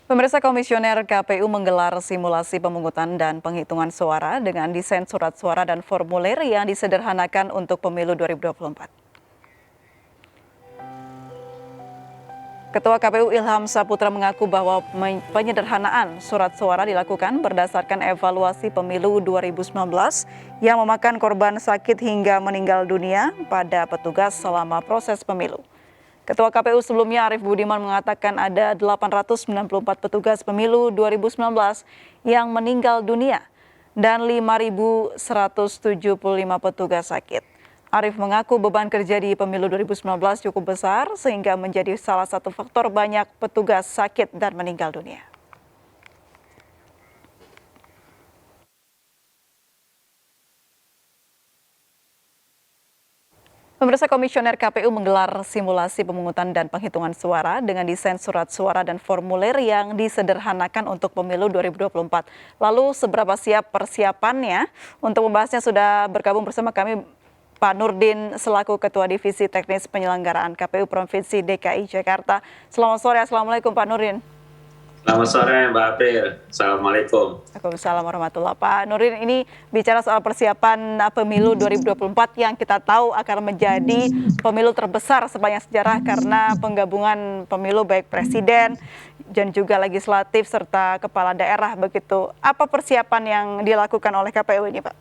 Pemirsa, Komisioner KPU menggelar simulasi pemungutan dan penghitungan suara dengan desain surat suara dan formulir yang disederhanakan untuk pemilu 2024. Ketua KPU Ilham Saputra mengaku bahwa penyederhanaan surat suara dilakukan berdasarkan evaluasi pemilu 2019 yang memakan korban sakit hingga meninggal dunia pada petugas selama proses pemilu. Ketua KPU sebelumnya Arief Budiman mengatakan ada 894 petugas pemilu 2019 yang meninggal dunia dan 5.175 petugas sakit. Arief mengaku beban kerja di pemilu 2019 cukup besar sehingga menjadi salah satu faktor banyak petugas sakit dan meninggal dunia. Pemirsa, Komisioner KPU menggelar simulasi pemungutan dan penghitungan suara dengan desain surat suara dan formulir yang disederhanakan untuk pemilu 2024. Lalu seberapa siap persiapannya? Untuk membahasnya sudah bergabung bersama kami Pak Nurdin selaku Ketua Divisi Teknis Penyelenggaraan KPU Provinsi DKI Jakarta. Selamat sore, Assalamualaikum Pak Nurdin. Selamat sore Mbak April, Assalamualaikum. Waalaikumsalam warahmatullahi wabarakatuh. Pak Nurdin, ini bicara soal persiapan pemilu 2024 yang kita tahu akan menjadi pemilu terbesar sepanjang sejarah karena penggabungan pemilu baik presiden dan juga legislatif serta kepala daerah begitu. Apa persiapan yang dilakukan oleh KPU ini, Pak?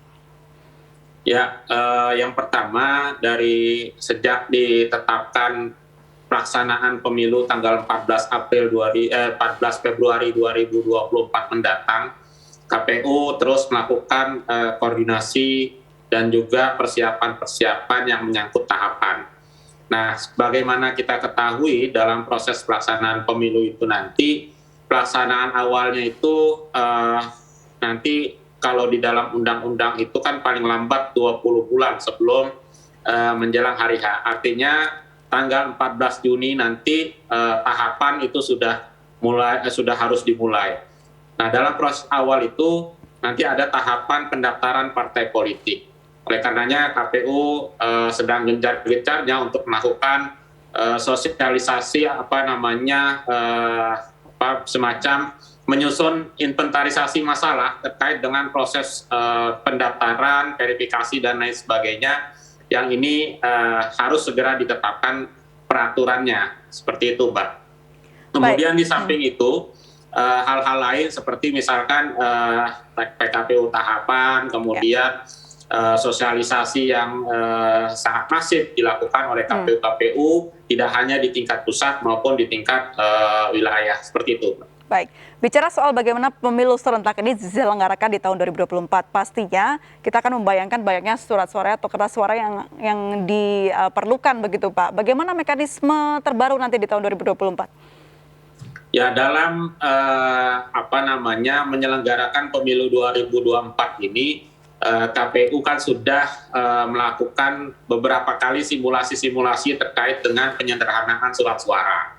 Ya, yang pertama dari sejak ditetapkan pelaksanaan pemilu tanggal 14 Februari 2024 mendatang, KPU terus melakukan koordinasi dan juga persiapan-persiapan yang menyangkut tahapan. Nah, sebagaimana kita ketahui dalam proses pelaksanaan pemilu itu nanti, pelaksanaan awalnya itu nanti kalau di dalam undang-undang itu kan paling lambat 20 bulan sebelum menjelang hari H. Artinya tanggal 14 Juni nanti tahapan itu sudah harus dimulai. Nah, dalam proses awal itu nanti ada tahapan pendaftaran partai politik. Oleh karenanya KPU sedang gencar-gencarnya untuk melakukan sosialisasi semacam menyusun inventarisasi masalah terkait dengan proses pendaftaran, verifikasi, dan lain sebagainya, yang ini harus segera ditetapkan peraturannya, seperti itu, Mbak. Kemudian di samping itu, hal-hal lain seperti misalkan PKPU tahapan, kemudian sosialisasi yang sangat masif dilakukan oleh KPU-KPU, tidak hanya di tingkat pusat maupun di tingkat wilayah, seperti itu, Mbak. Baik, bicara soal bagaimana pemilu serentak ini diselenggarakan di tahun 2024, pastinya kita akan membayangkan banyaknya surat suara atau kertas suara yang diperlukan begitu, Pak. Bagaimana mekanisme terbaru nanti di tahun 2024? Ya, dalam menyelenggarakan pemilu 2024 ini, KPU kan sudah melakukan beberapa kali simulasi-simulasi terkait dengan penyederhanaan surat suara.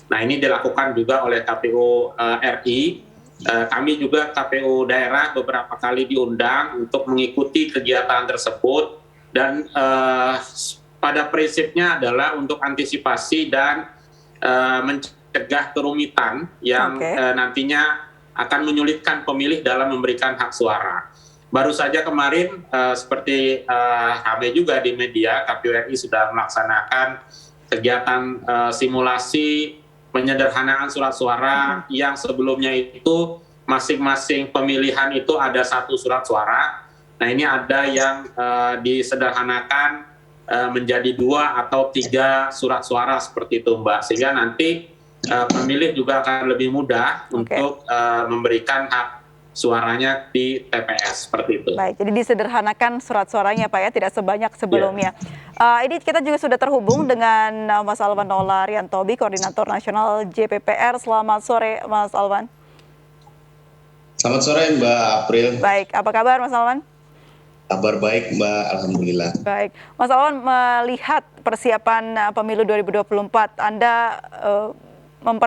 Nah, ini dilakukan juga oleh KPU RI. Kami juga KPU daerah beberapa kali diundang untuk mengikuti kegiatan tersebut. Dan pada prinsipnya adalah untuk antisipasi dan mencegah kerumitan yang nantinya akan menyulitkan pemilih dalam memberikan hak suara. Baru saja kemarin, seperti kami juga di media, KPU RI sudah melaksanakan kegiatan simulasi penyederhanaan surat suara yang sebelumnya itu masing-masing pemilihan itu ada satu surat suara. Nah, ini ada yang disederhanakan menjadi 2 atau 3 surat suara seperti itu, Mbak. Sehingga nanti pemilih juga akan lebih mudah untuk memberikan hak suaranya di TPS, seperti itu. Baik, jadi disederhanakan surat suaranya, Pak, ya, tidak sebanyak sebelumnya. Ini kita juga sudah terhubung dengan Mas Alwan Nola Riantobi, Koordinator Nasional JPPR. Selamat sore, Mas Alwan. Selamat sore, Mbak April. Baik, apa kabar, Mas Alwan? Kabar baik, Mbak. Alhamdulillah. Baik, Mas Alwan, melihat persiapan pemilu 2024, Anda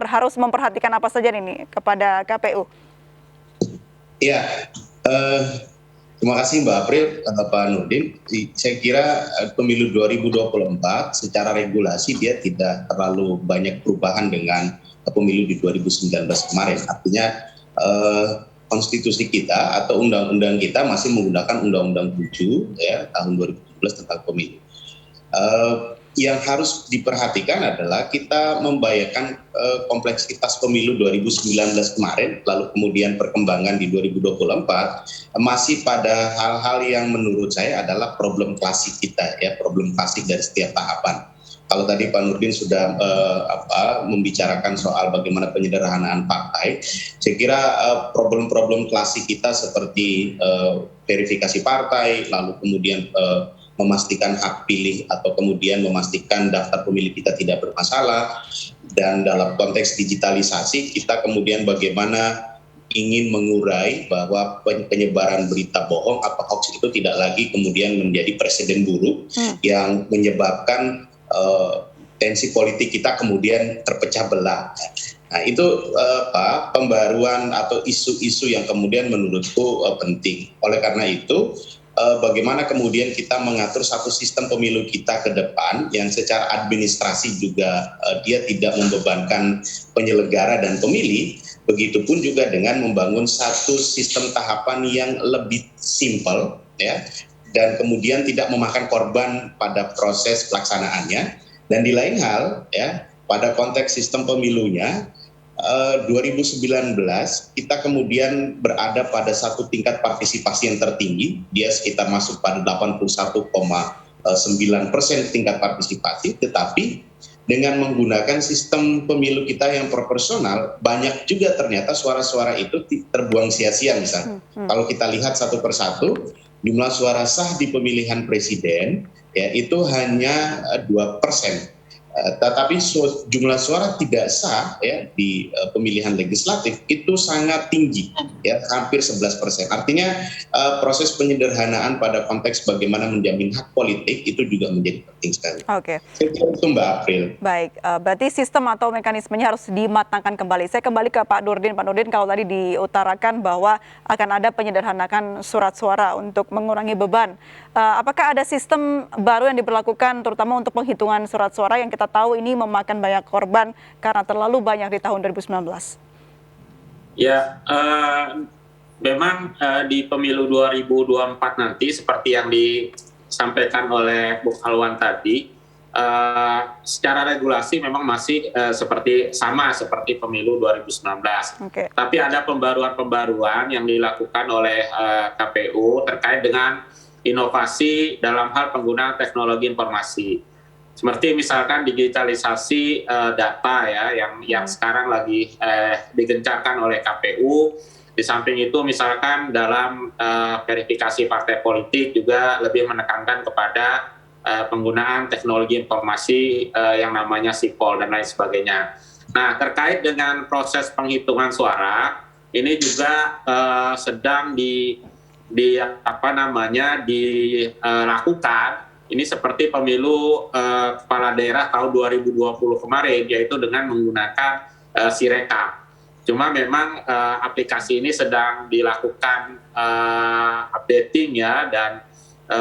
harus memperhatikan apa saja ini kepada KPU? Iya, terima kasih Mbak April, Pak Nurdin. Saya kira pemilu 2024 secara regulasi dia tidak terlalu banyak perubahan dengan pemilu di 2019 kemarin. Artinya konstitusi kita atau undang-undang kita masih menggunakan Undang-Undang 7 ya tahun 2017 tentang pemilu. Yang harus diperhatikan adalah kita membayangkan kompleksitas pemilu 2019 kemarin, lalu kemudian perkembangan di 2024 masih pada hal-hal yang menurut saya adalah problem klasik kita ya, problem klasik dari setiap tahapan. Kalau tadi Pak Nurdin sudah membicarakan soal bagaimana penyederhanaan partai, saya kira problem-problem klasik kita seperti verifikasi partai, lalu kemudian memastikan hak pilih atau kemudian memastikan daftar pemilih kita tidak bermasalah, dan dalam konteks digitalisasi kita kemudian bagaimana ingin mengurai bahwa penyebaran berita bohong atau hoax itu tidak lagi kemudian menjadi presiden buruk yang menyebabkan tensi politik kita kemudian terpecah belah. Nah itu pembaruan atau isu-isu yang kemudian menurutku penting. Oleh karena itu bagaimana kemudian kita mengatur satu sistem pemilu kita ke depan yang secara administrasi juga dia tidak membebankan penyelenggara dan pemilih, begitupun juga dengan membangun satu sistem tahapan yang lebih simpel ya, dan kemudian tidak memakan korban pada proses pelaksanaannya. Dan di lain hal ya, pada konteks sistem pemilunya 2019 kita kemudian berada pada satu tingkat partisipasi yang tertinggi, dia sekitar masuk pada 81,9% tingkat partisipasi, tetapi dengan menggunakan sistem pemilu kita yang proporsional, banyak juga ternyata suara-suara itu terbuang sia-sia misalnya. Kalau kita lihat satu persatu, jumlah suara sah di pemilihan presiden ya itu hanya 2%. Tetapi jumlah suara tidak sah ya di pemilihan legislatif itu sangat tinggi ya, hampir 11%. Artinya proses penyederhanaan pada konteks bagaimana menjamin hak politik itu juga menjadi penting sekali. Oke. Saya kira itu Mbak April. Baik, berarti sistem atau mekanismenya harus dimatangkan kembali. Saya kembali ke Pak Nurdin. Pak Nurdin, kalau tadi diutarakan bahwa akan ada penyederhanakan surat suara untuk mengurangi beban. Apakah ada sistem baru yang diberlakukan terutama untuk penghitungan surat suara yang kita tahu ini memakan banyak korban karena terlalu banyak di tahun 2019? Ya, memang di pemilu 2024 nanti seperti yang disampaikan oleh Bung Alwan tadi, secara regulasi memang masih seperti pemilu 2019. Okay. Tapi ada pembaruan-pembaruan yang dilakukan oleh KPU terkait dengan inovasi dalam hal penggunaan teknologi informasi. Seperti misalkan digitalisasi data ya yang sekarang lagi digencarkan oleh KPU. Di samping itu misalkan dalam verifikasi partai politik juga lebih menekankan kepada penggunaan teknologi informasi yang namanya SIPOL dan lain sebagainya. Nah, terkait dengan proses penghitungan suara, ini juga sedang dilakukan. Ini seperti pemilu kepala daerah tahun 2020 kemarin, yaitu dengan menggunakan Sirekap. Cuma memang aplikasi ini sedang dilakukan updating ya, dan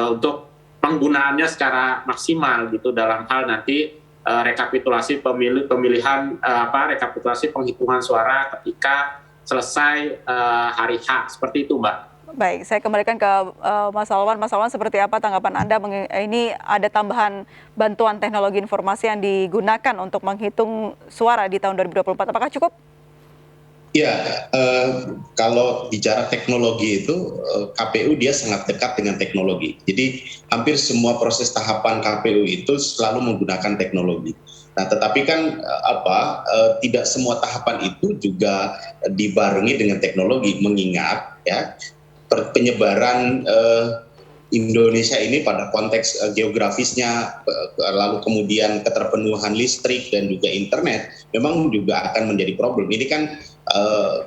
untuk penggunaannya secara maksimal gitu dalam hal nanti rekapitulasi rekapitulasi penghitungan suara ketika selesai hari H, seperti itu Mbak. Baik, saya kembalikan ke Mas Alwan. Mas Alwan, seperti apa tanggapan Anda? Ini ada tambahan bantuan teknologi informasi yang digunakan untuk menghitung suara di tahun 2024. Apakah cukup? Ya, kalau bicara teknologi itu KPU dia sangat dekat dengan teknologi. Jadi hampir semua proses tahapan KPU itu selalu menggunakan teknologi. Nah, tetapi kan tidak semua tahapan itu juga dibarengi dengan teknologi, mengingat ya penyebaran Indonesia ini pada konteks geografisnya, lalu kemudian keterpenuhan listrik dan juga internet memang juga akan menjadi problem. Ini kan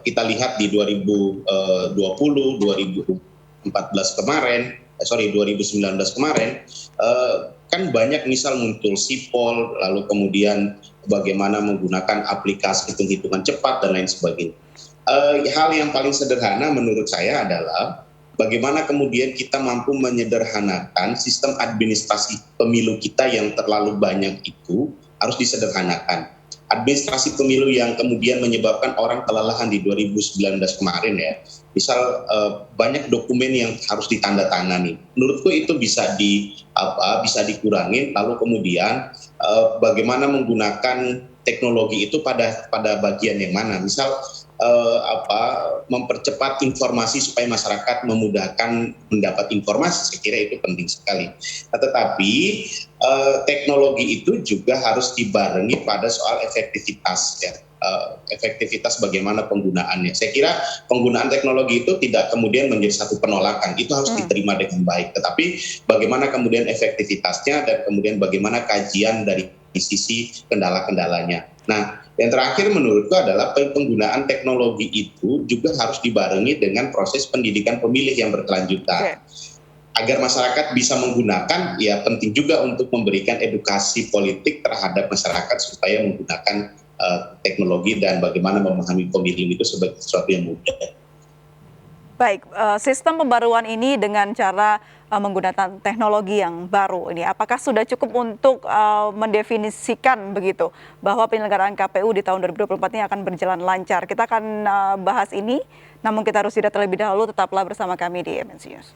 kita lihat di 2020, 2019 kemarin, kan banyak misal muncul SIPOL, lalu kemudian bagaimana menggunakan aplikasi hitung-hitungan cepat dan lain sebagainya. Hal yang paling sederhana menurut saya adalah bagaimana kemudian kita mampu menyederhanakan sistem administrasi pemilu kita yang terlalu banyak itu harus disederhanakan. administrasi pemilu yang kemudian menyebabkan orang kelelahan di 2019 kemarin ya. Misal banyak dokumen yang harus ditandatangani. Menurutku itu bisa bisa dikurangin, lalu kemudian bagaimana menggunakan teknologi itu pada bagian yang mana. Misal mempercepat informasi supaya masyarakat memudahkan mendapat informasi, saya kira itu penting sekali. Tetapi teknologi itu juga harus dibarengi pada soal efektivitas ya. Efektivitas bagaimana penggunaannya. Saya kira penggunaan teknologi itu tidak kemudian menjadi satu penolakan, itu harus diterima dengan baik. Tetapi bagaimana kemudian efektivitasnya dan kemudian bagaimana kajian dari sisi kendala-kendalanya. Nah, yang terakhir menurutku adalah penggunaan teknologi itu juga harus dibarengi dengan proses pendidikan pemilih yang berkelanjutan. Agar masyarakat bisa menggunakan, ya penting juga untuk memberikan edukasi politik terhadap masyarakat supaya menggunakan teknologi dan bagaimana memahami pemilu itu sebagai sesuatu yang mudah. Baik, sistem pembaruan ini dengan cara menggunakan teknologi yang baru ini, apakah sudah cukup untuk mendefinisikan begitu bahwa penyelenggaraan KPU di tahun 2024 ini akan berjalan lancar? Kita akan bahas ini, namun kita harus jeda terlebih dahulu. Tetaplah bersama kami di MNC News.